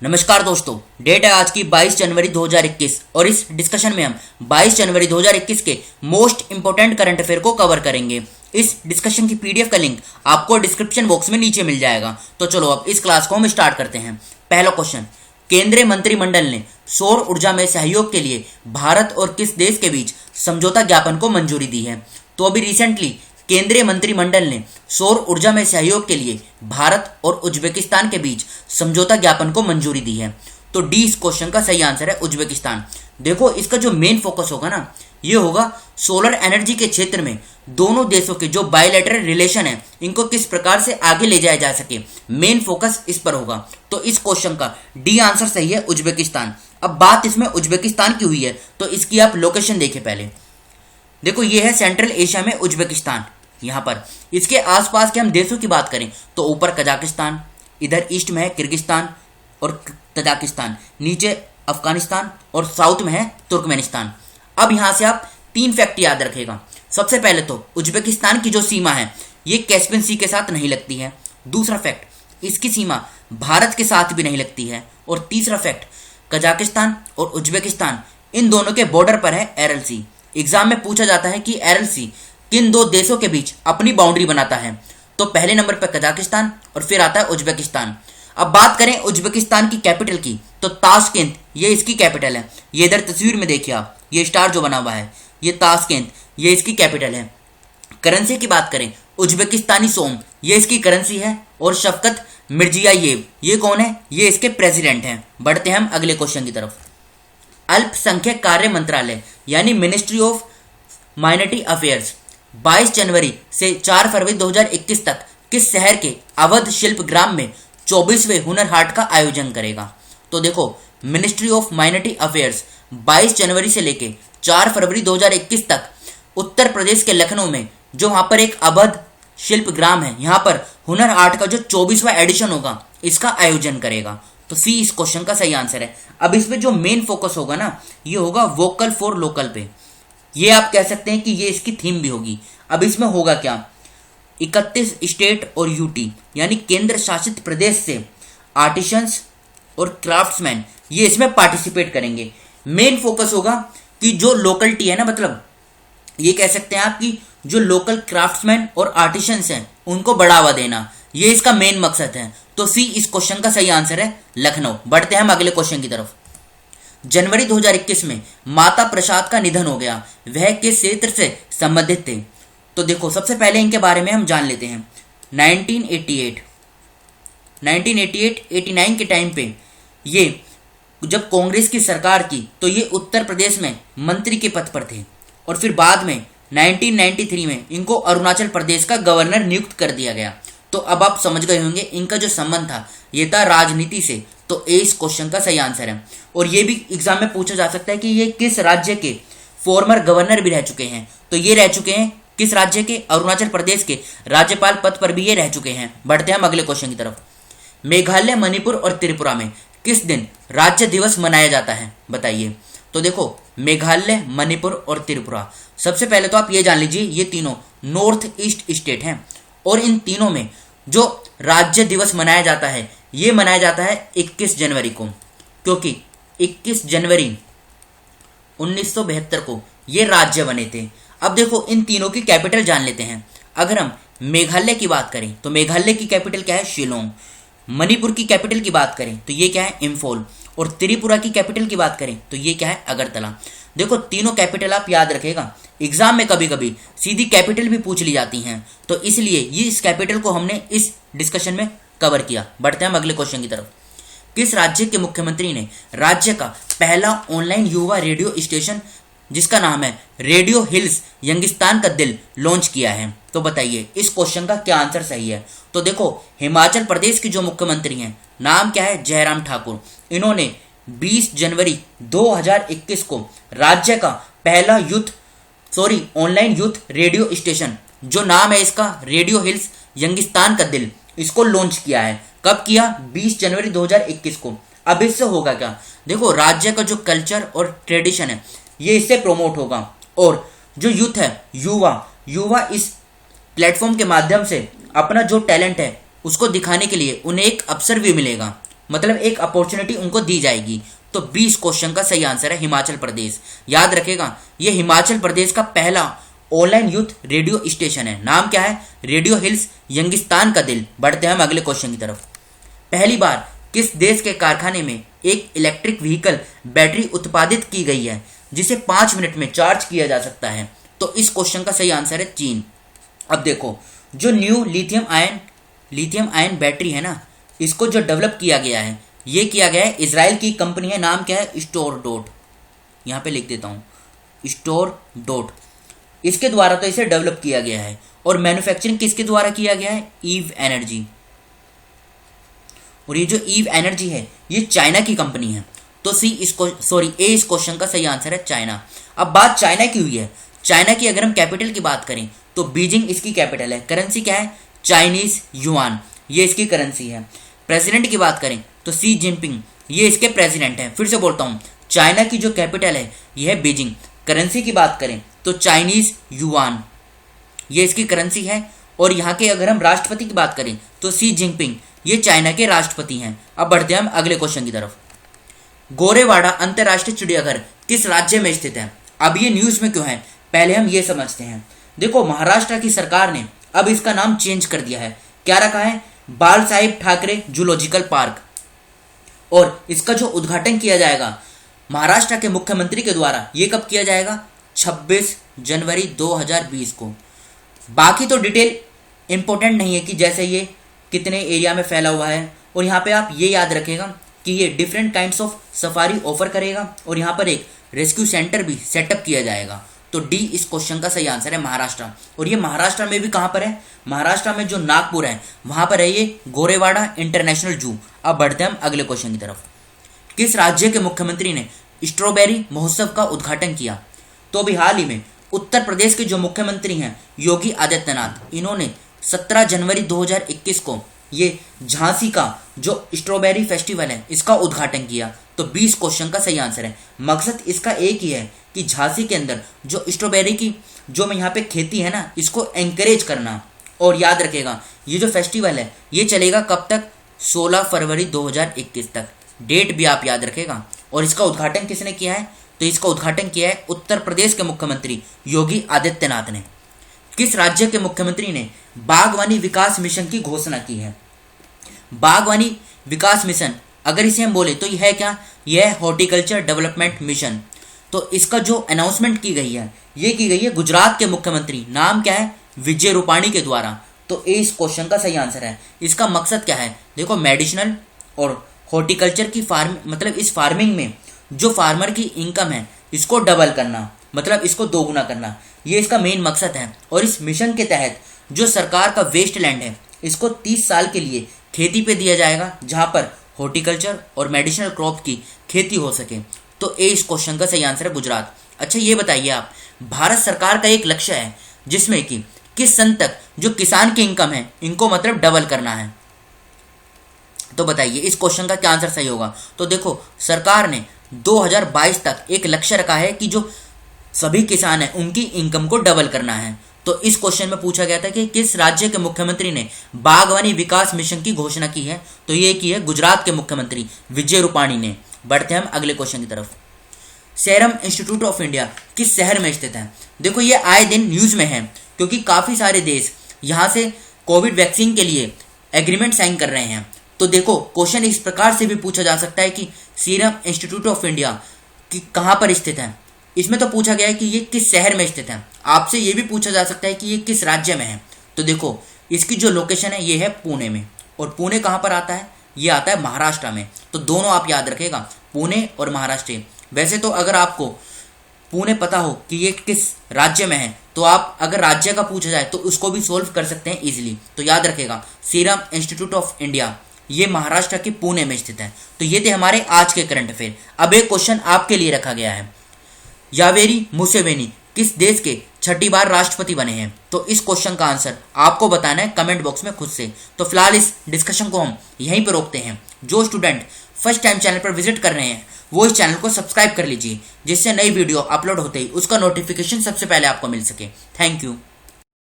नमस्कार दोस्तों, डेट है आज की 22 जनवरी 2021 और इस डिस्कशन में हम 22 जनवरी 2021 के मोस्ट इंपोर्टेंट करंट अफेयर को कवर करेंगे। इस डिस्कशन की पीडीएफ का लिंक आपको डिस्क्रिप्शन बॉक्स में नीचे मिल जाएगा। तो चलो अब इस क्लास को हम स्टार्ट करते हैं। पहला क्वेश्चन, केंद्रीय मंत्रिमंडल ने सौर ऊर्जा में सहयोग के लिए भारत और किस देश के बीच समझौता ज्ञापन को मंजूरी दी है? तो अभी रिसेंटली केंद्रीय मंत्रिमंडल ने सौर ऊर्जा में सहयोग के लिए भारत और उज्बेकिस्तान के बीच समझौता ज्ञापन को मंजूरी दी है। तो डी इस क्वेश्चन का सही आंसर है उज्बेकिस्तान। देखो, इसका जो मेन फोकस होगा ना, ये होगा सोलर एनर्जी के क्षेत्र में दोनों देशों के जो बायलैटरल रिलेशन है इनको किस प्रकार से आगे ले जाया जा सके। मेन फोकस इस पर होगा। तो इस क्वेश्चन का डी आंसर सही है, उज्बेकिस्तान। अब बात इसमें उज्बेकिस्तान की हुई है तो इसकी आप लोकेशन देखें। पहले देखो, ये है सेंट्रल एशिया में उज्बेकिस्तान। यहाँ पर इसके आसपास के हम देशों की बात करें तो ऊपर कजाकिस्तान, इधर ईस्ट में है किर्गिस्तान और तजाकिस्तान, नीचे अफगानिस्तान और साउथ में है तुर्कमेनिस्तान। अब यहाँ से आप तीन फैक्ट याद रखेगा। सबसे पहले तो उज्बेकिस्तान की जो सीमा है ये कैस्पियन सी के साथ नहीं लगती है। दूसरा फैक्ट, इसकी सीमा भारत के साथ भी नहीं लगती है। और तीसरा फैक्ट, कजाकिस्तान और उज्बेकिस्तान इन दोनों के बॉर्डर पर है एरल सी। एग्जाम में पूछा जाता है कि एरल सी किन दो देशों के बीच अपनी बाउंड्री बनाता है? तो पहले नंबर पर कजाकिस्तान और फिर आता है उज्बेकिस्तान। अब बात करें उज्बेकिस्तान की कैपिटल की तो ताशकेंत ये इसकी कैपिटल है। ये इधर तस्वीर में देखिए आप, ये स्टार जो बना हुआ है ये ताशकेंत, ये इसकी कैपिटल है। करेंसी की बात करें, उज्बेकिस्तानी सोम ये इसकी करेंसी है। और शफकत मिर्जियायेव ये कौन है? ये इसके प्रेसिडेंट हैं। बढ़ते हैं हम अगले क्वेश्चन की तरफ। अल्पसंख्यक कार्य मंत्रालय यानी मिनिस्ट्री ऑफ माइनॉरिटी अफेयर्स 22 जनवरी से 4 फरवरी 2021 तक किस शहर के अवध शिल्प ग्राम में 24वें हुनर हाट का आयोजन करेगा? तो देखो, मिनिस्ट्री ऑफ माइनॉरिटी अफेयर्स 22 जनवरी से लेके 4 फरवरी 2021 तक उत्तर प्रदेश के लखनऊ में जो वहां पर एक अवध शिल्प ग्राम है, यहाँ पर हुनर हाट का जो 24वां एडिशन होगा इसका आयोजन करेगा। तो सी इस क्वेश्चन का सही आंसर है। अब इसमें जो मेन फोकस होगा ना, ये होगा वोकल फॉर लोकल पे। ये आप कह सकते हैं कि ये इसकी थीम भी होगी। अब इसमें होगा क्या, 31 स्टेट और यूटी यानी केंद्र शासित प्रदेश से आर्टिसंस और क्राफ्ट्समैन ये इसमें पार्टिसिपेट करेंगे। मेन फोकस होगा कि जो लोकलिटी है ना, मतलब ये कह सकते हैं आप कि जो लोकल क्राफ्ट्समैन और आर्टिसंस हैं उनको बढ़ावा देना, ये इसका मेन मकसद है। तो सी इस क्वेश्चन का सही आंसर है, लखनऊ। बढ़ते हैं हम अगले क्वेश्चन की तरफ। जनवरी 2021 में माता प्रसाद का निधन हो गया, वह किस क्षेत्र से संबंधित थे? तो देखो, सबसे पहले इनके बारे में हम जान लेते हैं। 1989 के टाइम पे ये जब कांग्रेस की सरकार की तो ये उत्तर प्रदेश में मंत्री के पद पर थे। और फिर बाद में 1993 में इनको अरुणाचल प्रदेश का गवर्नर नियुक्त कर दिया गया। तो अब आप समझ गए होंगे इनका जो संबंध था ये था राजनीति से। तो ए इस क्वेश्चन का सही आंसर है। और ये भी एग्जाम में पूछा जा सकता है कि ये किस राज्य के फॉर्मर गवर्नर भी रह चुके हैं? तो ये रह चुके हैं किस राज्य के? अरुणाचल प्रदेश के राज्यपाल पद पर भी ये रह चुके हैं। बढ़ते हैं हम अगले क्वेश्चन की तरफ। मेघालय, मणिपुर और त्रिपुरा में किस दिन राज्य दिवस मनाया जाता है? बताइए। तो देखो, मेघालय, मणिपुर और त्रिपुरा, सबसे पहले तो आप ये जान लीजिए ये तीनों नॉर्थ ईस्ट स्टेट हैं। और इन तीनों में जो राज्य दिवस मनाया जाता है ये मनाया जाता है 21 जनवरी को, क्योंकि 21 जनवरी 1972 को ये राज्य बने थे। अब देखो, इन तीनों की कैपिटल जान लेते हैं। अगर हम मेघालय की बात करें तो मेघालय की कैपिटल क्या है? शिलोंग। मणिपुर की कैपिटल की बात करें तो ये क्या है? इम्फॉल। और त्रिपुरा की कैपिटल की बात करें तो ये क्या है? अगरतला। देखो, तीनों कैपिटल आप याद रखेगा। एग्जाम में कभी कभी सीधी कैपिटल भी पूछ ली जाती हैं, तो इसलिए ये इस कैपिटल को हमने इस डिस्कशन में कवर किया। बढ़ते हैं हम अगले क्वेश्चन की तरफ। किस राज्य के मुख्यमंत्री ने राज्य का पहला ऑनलाइन युवा रेडियो स्टेशन जिसका नाम है रेडियो हिल्स यंगिस्तान का दिल लॉन्च किया है? तो बताइए इस क्वेश्चन का क्या आंसर सही है? तो देखो, हिमाचल प्रदेश के जो मुख्यमंत्री हैं नाम क्या है? जयराम ठाकुर। इन्होंने 20 जनवरी 2021 को राज्य का पहला ऑनलाइन यूथ रेडियो स्टेशन जो नाम है इसका रेडियो हिल्स यंगिस्तान का दिल, इसको लॉन्च किया है। कब किया? 20 जनवरी 2021 को। अब इससे होगा क्या? देखो, राज्य का जो कल्चर और ट्रेडिशन है ये इससे प्रोमोट होगा। और जो यूथ है, युवा इस प्लेटफॉर्म के माध्यम से अपना जो टैलेंट है उसको दिखाने के लिए उन्हें एक अवसर भी मिलेगा। मतलब एक अपॉर्चुनिटी उनको दी जाएगी। तो 20 क्वेश्चन का सही आंसर है हिमाचल प्रदेश। याद रखेगा, ये हिमाचल प्रदेश का पहला ऑनलाइन यूथ रेडियो स्टेशन है। नाम क्या है? रेडियो हिल्स यंगिस्तान का दिल। बढ़ते हैं हम अगले क्वेश्चन की तरफ। पहली बार किस देश के कारखाने में एक इलेक्ट्रिक व्हीकल बैटरी उत्पादित की गई है जिसे 5 मिनट में चार्ज किया जा सकता है? तो इस क्वेश्चन का सही आंसर है चीन। अब देखो, जो न्यू लिथियम आयन बैटरी है ना, इसको जो डेवलप किया गया है, ये किया गया है इजराइल की कंपनी है। नाम क्या है? Store dot. यहाँ पे लिख देता हूँ, स्टोर डॉट। इसके द्वारा तो इसे डेवलप किया गया है। और मैन्युफैक्चरिंग किसके द्वारा किया गया है? ईव एनर्जी। और ये जो ईव एनर्जी है, ये चाइना की कंपनी है। तो ए इस क्वेश्चन का सही आंसर है चाइना। अब बात चाइना की हुई है। चाइना की अगर हम कैपिटल की बात करें तो बीजिंग इसकी कैपिटल है। करेंसी क्या है? चाइनीज युआन, ये इसकी करेंसी है। प्रेसिडेंट की बात करें तो शी जिनपिंग, ये इसके प्रेसिडेंट हैं। फिर से बोलता हूँ, चाइना की जो कैपिटल है ये है बीजिंग। करेंसी की बात करें तो चाइनीज युआन, ये इसकी करेंसी है। और यहाँ के अगर हम राष्ट्रपति की बात करें तो शी जिनपिंग, ये चाइना के राष्ट्रपति हैं। अब बढ़ते हैं हम अगले क्वेश्चन की तरफ। गोरेवाड़ा अंतर्राष्ट्रीय चिड़ियाघर किस राज्य में स्थित है? अब ये न्यूज में क्यों है, पहले हम ये समझते हैं। देखो, महाराष्ट्र की सरकार ने अब इसका नाम चेंज कर दिया है। क्या रखा है? बाल साहिब ठाकरे जूलॉजिकल पार्क। और इसका जो उद्घाटन किया जाएगा महाराष्ट्र के मुख्यमंत्री के द्वारा, ये कब किया जाएगा? 26 जनवरी 2020 को। बाकी तो डिटेल इंपॉर्टेंट नहीं है कि जैसे ये कितने एरिया में फैला हुआ है। और यहाँ पे आप ये याद रखेगा कि ये different kinds of safari offer करेगा। और यहाँ पर एक रेस्क्यू सेंटर भी सेटअप किया जाएगा। तो डी इस क्वेश्चन का सही आंसर है महाराष्ट्र। और ये महाराष्ट्र में भी कहाँ पर है? महाराष्ट्र में जो नागपुर है वहाँ पर है ये गोरेवाड़ा इंटरनेशनल जू। अब बढ़ते हैं हम अगले क्वेश्चन की तरफ। किस राज्य के मुख्यमंत्री ने स्ट्रॉबेरी महोत्सव का उद्घाटन किया? तो अभी हाल ही में उत्तर प्रदेश के जो मुख्यमंत्री हैं योगी आदित्यनाथ, इन्होंने 17 जनवरी 2021 को ये झांसी का जो स्ट्रॉबेरी फेस्टिवल है इसका उद्घाटन किया। तो 20 क्वेश्चन का सही आंसर है। मकसद इसका एक ही है कि झांसी के अंदर जो स्ट्रॉबेरी की जो यहाँ पे खेती है ना, इसको एंकरेज करना। और याद रखेगा, ये जो फेस्टिवल है ये चलेगा कब तक? 16 फरवरी 2021 तक। डेट भी आप याद रखेगा। और इसका उद्घाटन किसने किया है? तो इसका उद्घाटन किया है उत्तर प्रदेश के मुख्यमंत्री योगी आदित्यनाथ ने। किस राज्य के मुख्यमंत्री ने बागवानी विकास मिशन की घोषणा की है? बागवानी विकास मिशन अगर इसे हम बोले तो यह है क्या? यह है हॉर्टिकल्चर डेवलपमेंट मिशन। तो इसका जो अनाउंसमेंट की गई है ये की गई है गुजरात के मुख्यमंत्री, नाम क्या है? विजय रूपाणी के द्वारा। तो ए इस क्वेश्चन का सही आंसर है। इसका मकसद क्या है? देखो, मेडिसिनल और हॉर्टिकल्चर की मतलब इस फार्मिंग में जो फार्मर की इनकम है इसको डबल करना, मतलब इसको दोगुना करना, ये इसका मेन मकसद है। और इस मिशन के तहत जो सरकार का वेस्ट लैंड है इसको 30 साल के लिए खेती पे दिया जाएगा, जहां पर हॉर्टिकल्चर और मेडिसिनल क्रॉप की खेती हो सके। तो ए इस क्वेश्चन का सही आंसर है गुजरात। अच्छा, ये बताइए आप, भारत सरकार का एक लक्ष्य है जिसमें कि किस सन तक जो किसान की इनकम है इनको मतलब डबल करना है। तो बताइए इस क्वेश्चन का क्या आंसर सही होगा? तो देखो, सरकार ने 2022 तक एक लक्ष्य रखा है कि जो सभी किसान हैं उनकी इनकम को डबल करना है। तो इस क्वेश्चन में पूछा गया था कि किस राज्य के मुख्यमंत्री ने बागवानी विकास मिशन की घोषणा की है? तो ये की है गुजरात के मुख्यमंत्री विजय रूपाणी ने। बढ़ते हैं हम अगले क्वेश्चन की तरफ। सेरम इंस्टीट्यूट ऑफ इंडिया किस शहर में स्थित है? देखो, ये आए दिन न्यूज में है क्योंकि काफी सारे देश यहाँ से कोविड वैक्सीन के लिए एग्रीमेंट साइन कर रहे हैं। तो देखो, क्वेश्चन इस प्रकार से भी पूछा जा सकता है कि सीरम इंस्टीट्यूट ऑफ इंडिया की कहाँ पर स्थित है। इसमें तो पूछा गया है कि ये किस शहर में स्थित है। आपसे ये भी पूछा जा सकता है कि ये किस राज्य में है। तो देखो, इसकी जो लोकेशन है ये है पुणे में। और पुणे कहाँ पर आता है? ये आता है महाराष्ट्र में। तो दोनों आप याद रखेगा, पुणे और महाराष्ट्र। वैसे तो अगर आपको पुणे पता हो कि ये किस राज्य में है तो आप अगर राज्य का पूछा जाए तो उसको भी सोल्व कर सकते हैं इजीली। तो याद रखेगा, सीरम इंस्टीट्यूट ऑफ इंडिया ये महाराष्ट्र के पुणे में स्थित है। तो ये थे हमारे आज के करंट अफेयर। अब एक क्वेश्चन आपके लिए रखा गया है, यावेरी मुसेवेनी किस देश के 6ठी बार राष्ट्रपति बने हैं? तो इस क्वेश्चन का आंसर आपको बताना है कमेंट बॉक्स में खुद से। तो फिलहाल इस डिस्कशन को हम यहीं पर रोकते हैं। जो स्टूडेंट फर्स्ट टाइम चैनल पर विजिट कर रहे हैं वो इस चैनल को सब्सक्राइब कर लीजिए, जिससे नई वीडियो अपलोड होते ही उसका नोटिफिकेशन सबसे पहले आपको मिल सके। Thank you.